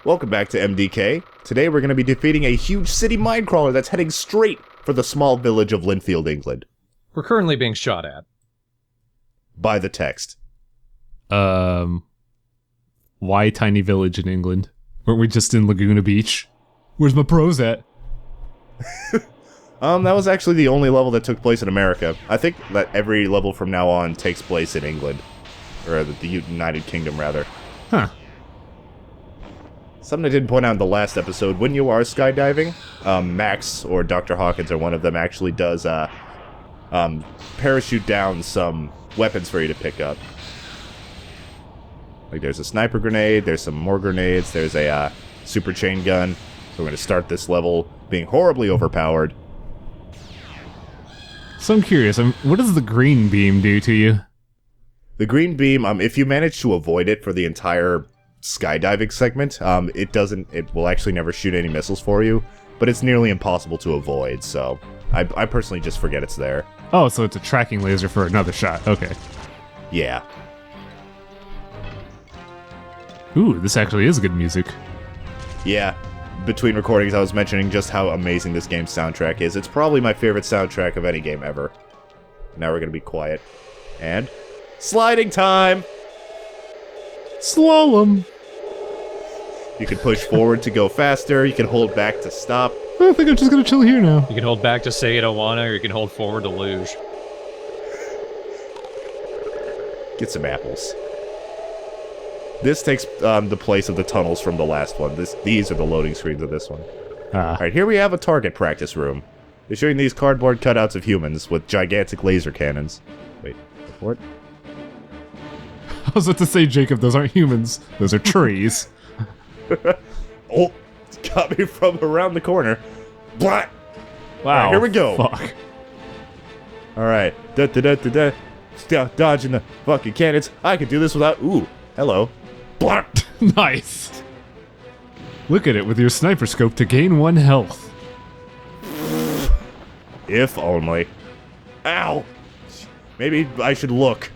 Welcome back to MDK. Today we're going to be defeating a huge city minecrawler that's heading straight for the small village of Lindfield, England. We're currently being shot at. By the text. Why tiny village in England? Weren't we just in Laguna Beach? Where's my pros at? That was actually the only level that took place in America. I think that every level from now on takes place in England. Or the United Kingdom, rather. Huh. Something I didn't point out in the last episode, when you are skydiving, Max or Dr. Hawkins or one of them actually does parachute down some weapons for you to pick up. Like there's a sniper grenade, there's some more grenades, there's a super chain gun. So we're going to start this level being horribly overpowered. So I'm curious, what does the green beam do to you? The green beam, if you manage to avoid it for the entire skydiving segment, it will actually never shoot any missiles for you, but it's nearly impossible to avoid, so I personally just forget it's there. Oh, so it's a tracking laser for another shot. Okay. Yeah. Ooh, this actually is good music. Yeah. Between recordings, I was mentioning just how amazing this game's soundtrack is. It's probably my favorite soundtrack of any game ever. Now we're gonna be quiet. And... sliding time! Slalom! You can push forward to go faster, you can hold back to stop. I think I'm just gonna chill here now. You can hold back to say you don't wanna, or you can hold forward to luge. Get some apples. This takes the place of the tunnels from the last one. These are the loading screens of this one. Alright, here we have a target practice room. They're showing these cardboard cutouts of humans with gigantic laser cannons. Wait, what? I was about to say, Jacob, those aren't humans. Those are trees. Oh, it's got me from around the corner. Blah! Wow. Right, here we go. Fuck. Alright. Da-da-da-da-da. Stop dodging the fucking cannons. I could do this without... Ooh, hello. Blah! Nice. Look at it with your sniper scope to gain 1 health. If only. Ow! Maybe I should look.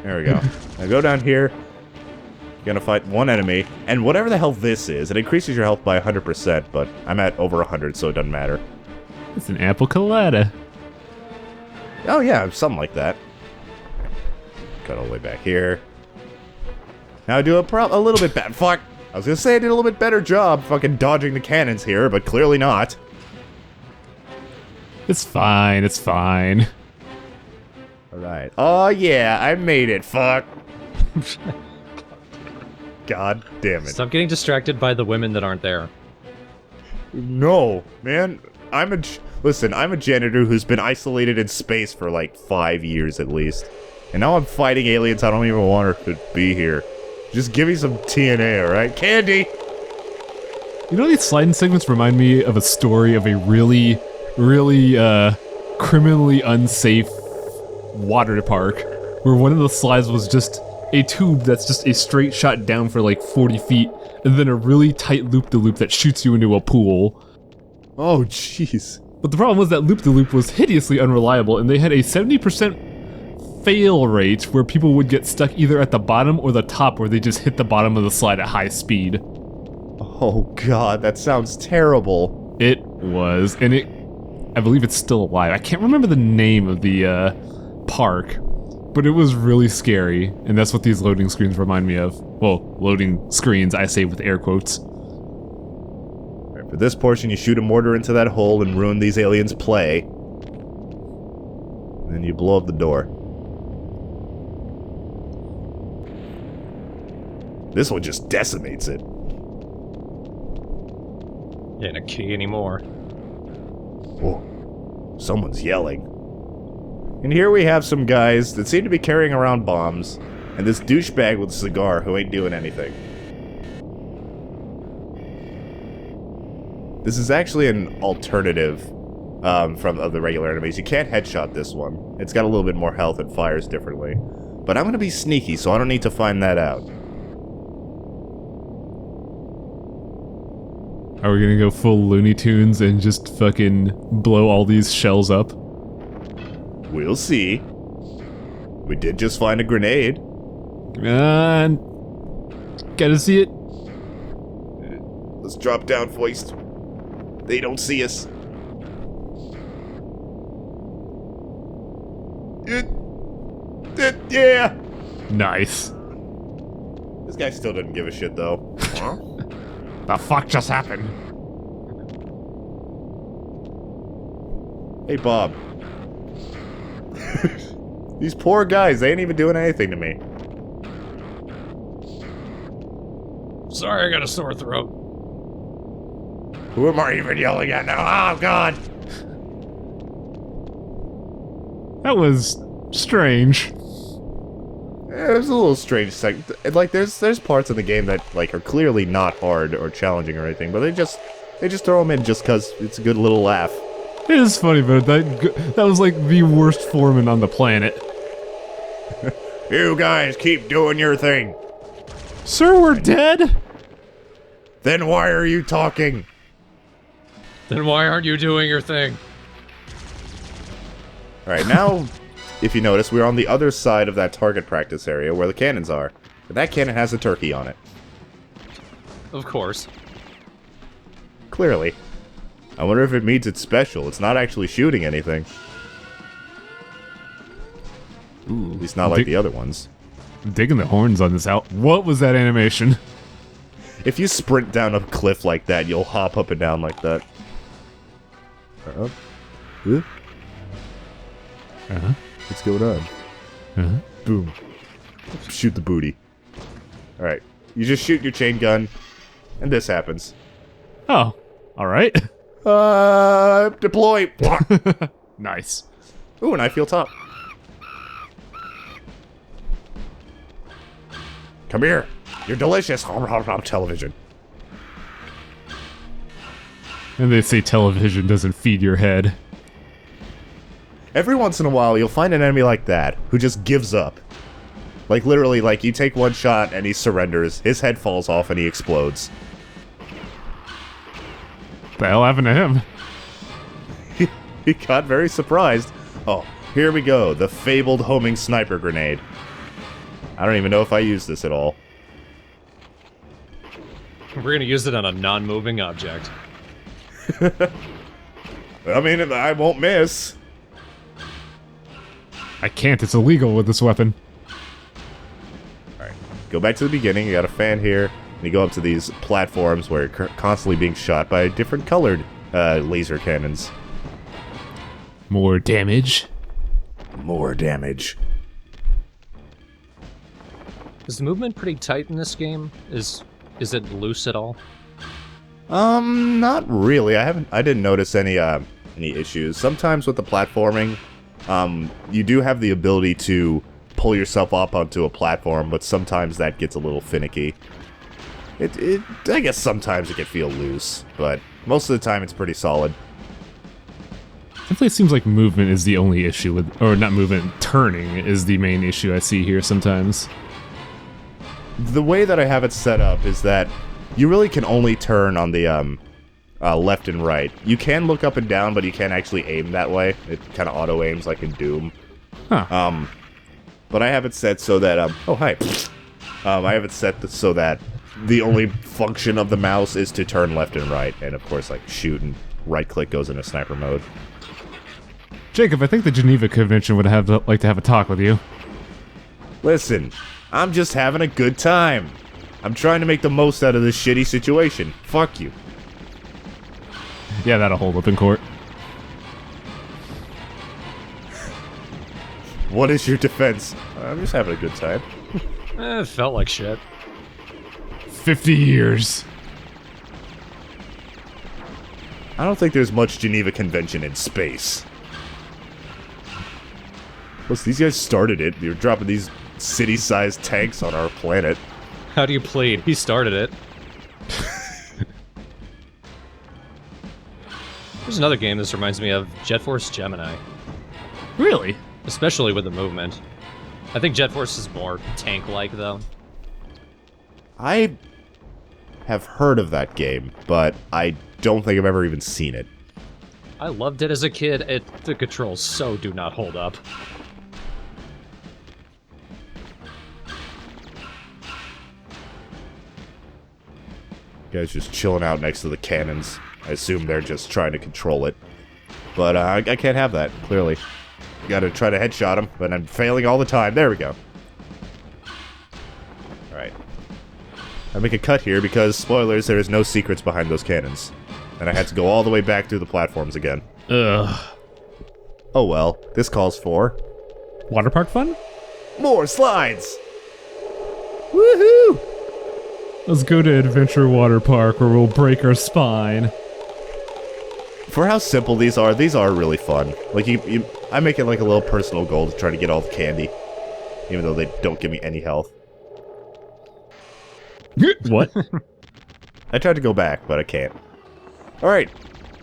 There we go. Now go down here. You're gonna fight one enemy, and whatever the hell this is, it increases your health by 100%, but I'm at over 100, so it doesn't matter. It's an apple colada. Oh yeah, something like that. Cut all the way back here. Now I do a little bit bad. Fuck! I was gonna say I did a little bit better job fucking dodging the cannons here, but clearly not. It's fine, it's fine. Alright. Oh yeah, I made it, fuck. God damn it. Stop getting distracted by the women that aren't there. No, man. Listen, I'm a janitor who's been isolated in space for like 5 years at least. And now I'm fighting aliens I don't even want her to be here. Just give me some TNA, alright? Candy! You know, these sliding segments remind me of a story of a really, criminally unsafe water park, where one of the slides was just a tube that's just a straight shot down for like 40 feet, and then a really tight loop-de-loop that shoots you into a pool. Oh, jeez. But the problem was that loop-de-loop was hideously unreliable, and they had a 70% fail rate where people would get stuck either at the bottom or the top, where they just hit the bottom of the slide at high speed. Oh god, that sounds terrible. It was, and I believe it's still alive. I can't remember the name of the park, but it was really scary, and that's what these loading screens remind me of. Well, loading screens, I say with air quotes. For this portion, you shoot a mortar into that hole and ruin these aliens' play. And then you blow up the door. This one just decimates it. Ain't a key anymore. Whoa. Someone's yelling. And here we have some guys that seem to be carrying around bombs, and this douchebag with a cigar who ain't doing anything. This is actually an alternative from the regular enemies. You can't headshot this one. It's got a little bit more health and fires differently. But I'm gonna be sneaky, so I don't need to find that out. Are we gonna go full Looney Tunes and just fucking blow all these shells up? We'll see. We did just find a grenade. Gotta see it. Let's drop down first. They don't see us. Yeah. Nice. This guy still doesn't give a shit, though. Huh? The fuck just happened? Hey, Bob. These poor guys, they ain't even doing anything to me. Sorry, I got a sore throat. Who am I even yelling at now? Oh, God! That was strange. It was a little strange. Like, there's parts in the game that, like, are clearly not hard or challenging or anything, but they just throw them in just because it's a good little laugh. It is funny, but that was like the worst foreman on the planet. You guys keep doing your thing. Sir, we're dead? Then why are you talking? Then why aren't you doing your thing? Alright, now, if you notice, we're on the other side of that target practice area where the cannons are. But that cannon has a turkey on it. Of course. Clearly. I wonder if it means it's special. It's not actually shooting anything. Ooh. At least not like the other ones. Digging the horns on this out. What was that animation? If you sprint down a cliff like that, you'll hop up and down like that. Uh-huh. Huh? Uh-huh. What's going on? Uh-huh. Boom. Shoot the booty. Alright. You just shoot your chain gun, and this happens. Oh. Alright. Deploy! Nice. Ooh, and I feel top. Come here. You're delicious. Television. And they say television doesn't feed your head. Every once in a while, you'll find an enemy like that who just gives up. Like, literally, like, you take one shot and he surrenders, his head falls off and he explodes. The hell happened to him? He got very surprised. Oh, here we go, the fabled homing sniper grenade. I don't even know if I use this at all. We're gonna use it on a non-moving object. I mean, I won't miss. I can't, it's illegal with this weapon. Alright, go back to the beginning, you got a fan here, and you go up to these platforms where you're constantly being shot by different colored laser cannons. More damage. More damage. Is the movement pretty tight in this game? Is it loose at all? Not really. I didn't notice any issues. Sometimes with the platforming, you do have the ability to pull yourself up onto a platform, but sometimes that gets a little finicky. I guess sometimes it can feel loose, but most of the time it's pretty solid. Definitely seems like movement is the only issue with, or not movement, turning is the main issue I see here sometimes. The way that I have it set up is that you really can only turn on the left and right. You can look up and down, but you can't actually aim that way. It kind of auto-aims like in Doom. Huh. But I have it set so that, oh, hi. I have it set so that the only function of the mouse is to turn left and right, and of course, like, shoot and right-click goes into sniper mode. Jacob, I think the Geneva Convention would like to have a talk with you. Listen, I'm just having a good time. I'm trying to make the most out of this shitty situation. Fuck you. Yeah, that'll hold up in court. What is your defense? I'm just having a good time. It felt like shit. 50 years. I don't think there's much Geneva Convention in space. Plus, these guys started it. They were dropping these city-sized tanks on our planet. How do you plead? He started it. There's another game this reminds me of, Jet Force Gemini. Really? Especially with the movement. I think Jet Force is more tank-like, though. I have heard of that game, but I don't think I've ever even seen it. I loved it as a kid. The controls so do not hold up. Guys just chilling out next to the cannons. I assume they're just trying to control it. But I can't have that, clearly. Gotta try to headshot him, but I'm failing all the time. There we go. Alright. I make a cut here because, spoilers, there is no secrets behind those cannons. And I had to go all the way back through the platforms again. Ugh. Oh well, this calls for... Water park fun? more slides! Woohoo! Let's go to Adventure Water Park where we'll break our spine. For how simple these are really fun. Like, I make it like a little personal goal to try to get all the candy. Even though they don't give me any health. What? I tried to go back, but I can't. Alright,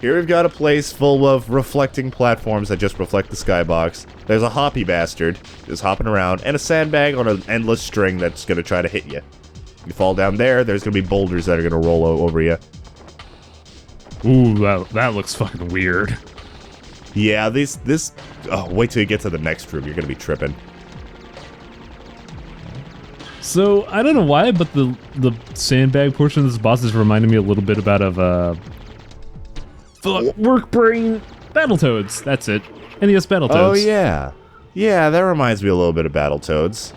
here we've got a place full of reflecting platforms that just reflect the skybox. There's a hoppy bastard just hopping around, and a sandbag on an endless string that's gonna try to hit you. You fall down there, there's gonna be boulders that are gonna roll over you. Ooh, that looks fucking weird. Yeah, oh, wait till you get to the next room, you're gonna be tripping. So, I don't know why, but the sandbag portion of this boss is reminding me a little bit about Work Brain Battletoads. That's it. NES Battletoads. Oh, yeah. Yeah, that reminds me a little bit of Battletoads.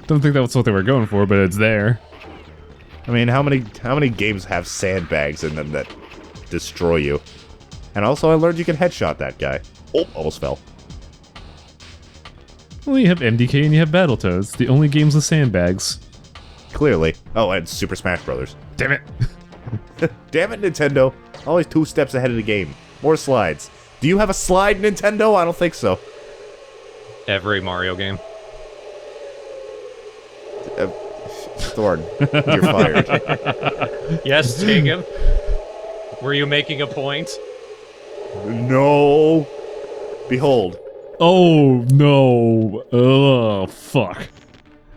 Don't think that was what they were going for, but it's there. I mean, how many games have sandbags in them that destroy you? And also, I learned you can headshot that guy. Oh, almost fell. Well, you have MDK and you have Battletoads, the only games with sandbags. Clearly. Oh, and Super Smash Brothers. Damn it. Damn it, Nintendo. Always 2 steps ahead of the game. More slides. Do you have a slide, Nintendo? I don't think so. Every Mario game. Thorn, you're fired. Yes, Jacob. Were you making a point? No. Behold. Oh, no. Oh, fuck.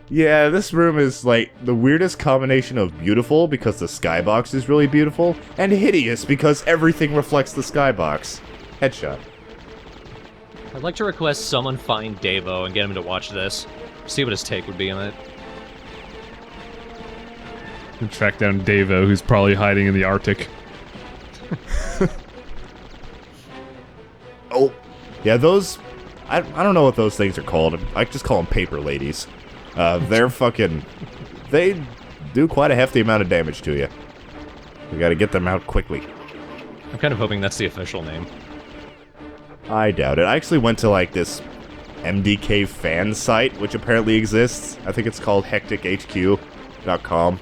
Yeah, this room is like the weirdest combination of beautiful because the skybox is really beautiful, and hideous because everything reflects the skybox. Headshot. I'd like to request someone find Davo and get him to watch this. See what his take would be on it. And track down Davo, who's probably hiding in the Arctic. Oh. Yeah, those... I don't know what those things are called. I just call them paper ladies. They're fucking... They do quite a hefty amount of damage to you. We gotta get them out quickly. I'm kind of hoping that's the official name. I doubt it. I actually went to, like, this MDK fan site, which apparently exists. I think it's called hectichq.com.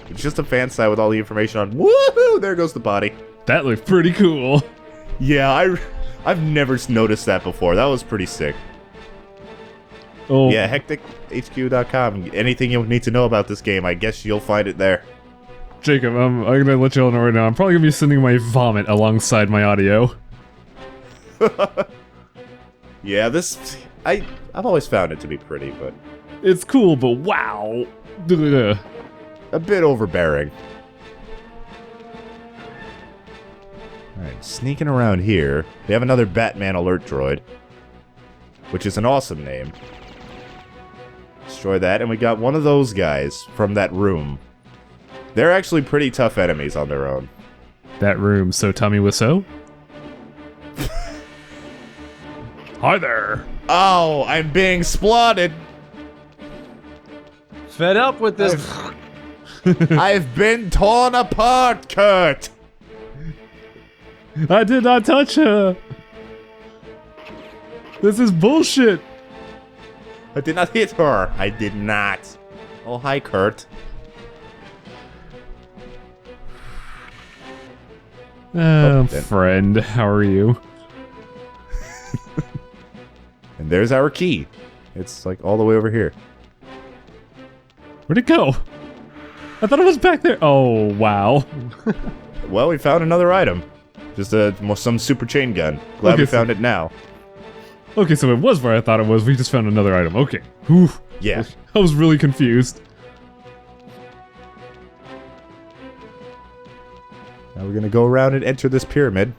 It's just a fan site with all the information on... Woohoo! There goes the body. That looked pretty cool. Yeah, I've never noticed that before. That was pretty sick. Oh. Yeah, hectichq.com. Anything you need to know about this game, I guess you'll find it there. Jacob, I'm gonna let you all know right now. I'm probably gonna be sending my vomit alongside my audio. Yeah, I've always found it to be pretty, but... It's cool, but wow. Ugh. a bit overbearing. Alright, sneaking around here, we have another Batman alert droid, which is an awesome name. Destroy that, and we got one of those guys from that room. They're actually pretty tough enemies on their own. That room, so Tommy Wiseau? Hi there! Oh, I'm being splotted! Fed up with this. I've been torn apart, Kurt! I did not touch her! This is bullshit! I did not hit her. I did not. Oh, hi, Kurt. Then. Friend, how are you? And there's our key. It's like all the way over here. Where'd it go? I thought it was back there. Oh, wow. Well, we found another item. Just some super chain gun. Glad Okay, we found it now. Okay, so it was where I thought it was. We just found another item. Okay. Whew. Yeah. I was really confused. Now we're gonna go around and enter this pyramid.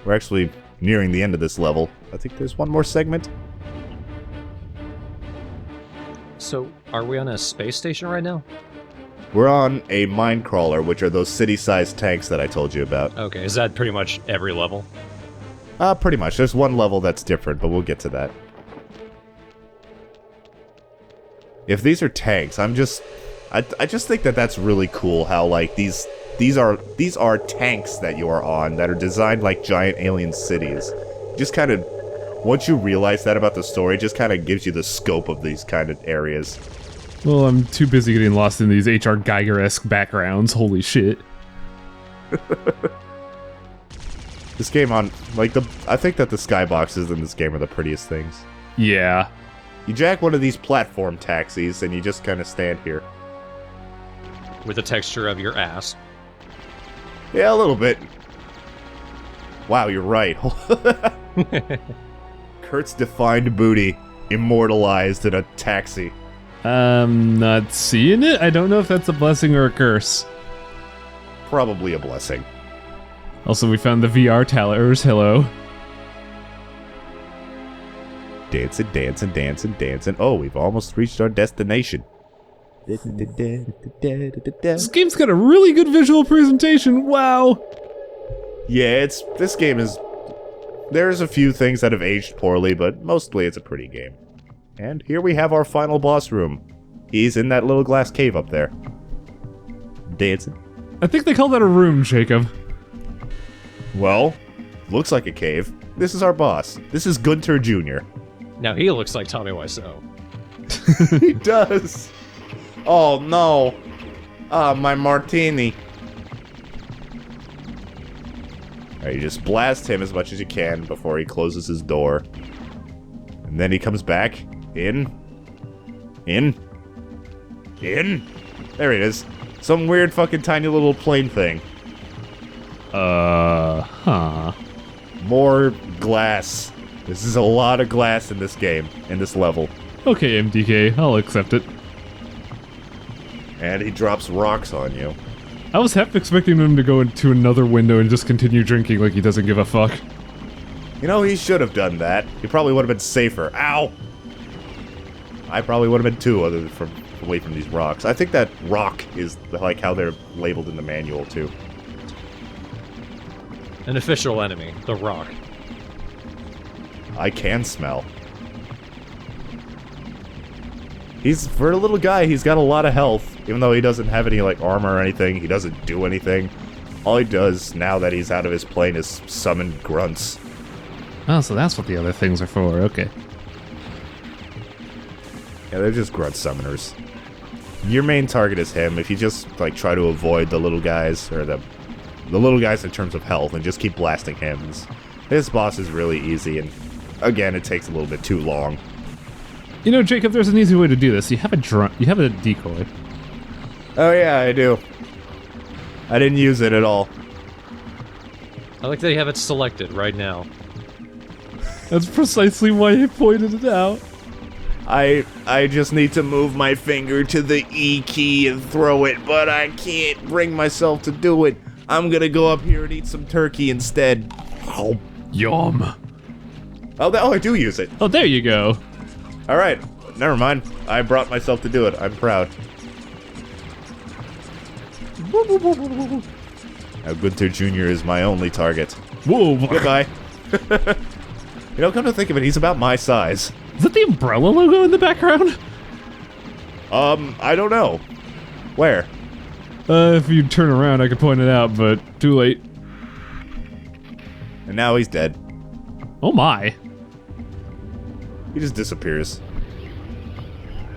We're actually nearing the end of this level. I think there's one more segment. So, are we on a space station right now? We're on a mine crawler, which are those city-sized tanks that I told you about. Okay, is that pretty much every level? Pretty much. There's one level that's different, but we'll get to that. If these are tanks, I just think that that's really cool how, like, these are tanks that you are on that are designed like giant alien cities. Just kind of, once you realize that about the story, just kind of gives you the scope of these kind of areas. Well, I'm too busy getting lost in these H.R. Geiger-esque backgrounds. Holy shit. This game I think that the skyboxes in this game are the prettiest things. Yeah. You jack one of these platform taxis and you just kind of stand here. With the texture of your ass. Yeah, a little bit. Wow, you're right. Kurt's defined booty immortalized in a taxi. Not seeing it? I don't know if that's a blessing or a curse. Probably a blessing. Also, we found the VR towers. Hello. Dancing, dancing, dancing, dancing. Oh, we've almost reached our destination. This game's got a really good visual presentation. Wow. Yeah, this game is... There's a few things that have aged poorly, but mostly it's a pretty game. And here we have our final boss room. He's in that little glass cave up there. Dancing. I think they call that a room, Jacob. Well, looks like a cave. This is our boss. This is Gunter Jr. Now he looks like Tommy Wiseau. He does. Oh no. My martini. Alright, you just blast him as much as you can before he closes his door. And then he comes back. In. There it is. Some weird fucking tiny little plane thing. Huh. More glass. This is a lot of glass in this game, in this level. Okay, MDK, I'll accept it. And he drops rocks on you. I was half expecting him to go into another window and just continue drinking like he doesn't give a fuck. You know, he should have done that. He probably would have been safer. Ow! I probably would have been too, other than away from these rocks. I think that rock is like how they're labeled in the manual, too. An official enemy, the Rock. I can smell. For a little guy, he's got a lot of health. Even though he doesn't have any, like, armor or anything, he doesn't do anything. All he does, now that he's out of his plane, is summon grunts. Oh, so that's what the other things are for, okay. Yeah, they're just grunt summoners. Your main target is him. If you just, like, try to avoid the little guys, or the little guys in terms of health, and just keep blasting him. This boss is really easy, and again, it takes a little bit too long. You know, Jacob, there's an easy way to do this. You have a decoy. Oh yeah, I do. I didn't use it at all. I like that you have it selected right now. That's precisely why I pointed it out. I just need to move my finger to the E key and throw it, but I can't bring myself to do it. I'm gonna go up here and eat some turkey instead. Oh, yum. Oh, I do use it. Oh, there you go. Alright, never mind. I brought myself to do it. I'm proud. Now, Gunter Jr. is my only target. Whoa. Goodbye. You know, come to think of it, he's about my size. Is that the umbrella logo in the background? I don't know. Where? If you turn around, I could point it out, but too late. And now he's dead. Oh my. He just disappears.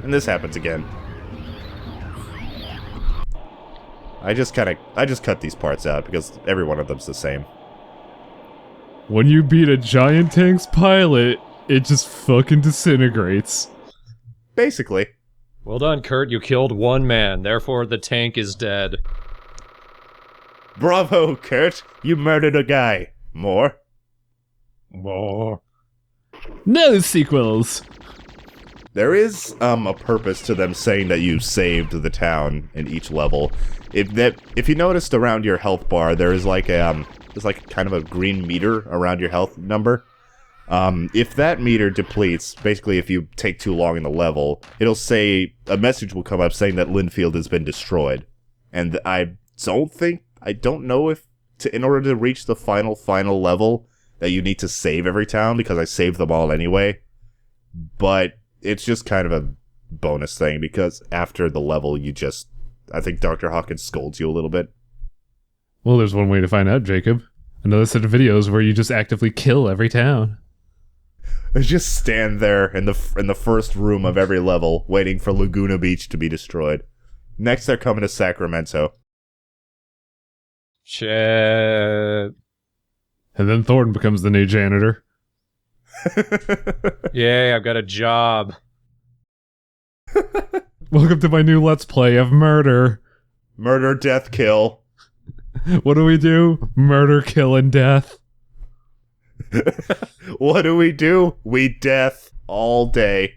And this happens again. I just cut these parts out because every one of them's the same. When you beat a giant tank's pilot, it just fucking disintegrates. Basically. Well done, Kurt. You killed one man, therefore the tank is dead. Bravo, Kurt. You murdered a guy. More? More. No sequels. There is a purpose to them saying that you saved the town in each level. If you noticed around your health bar, there's like kind of a green meter around your health number. If that meter depletes, basically if you take too long in the level, it'll say, a message will come up saying that Lindfield has been destroyed. And I don't know if in order to reach the final level that you need to save every town, because I saved them all anyway. But it's just kind of a bonus thing, because after the level I think Dr. Hawkins scolds you a little bit. Well, there's one way to find out, Jacob. Another set of videos where you just actively kill every town. I just stand there in the first room of every level, waiting for Laguna Beach to be destroyed. Next, they're coming to Sacramento. Shit. And then Thornton becomes the new janitor. Yay, I've got a job. Welcome to my new Let's Play of murder. Murder, death, kill. What do we do? Murder, kill, and death. What do? We death all day.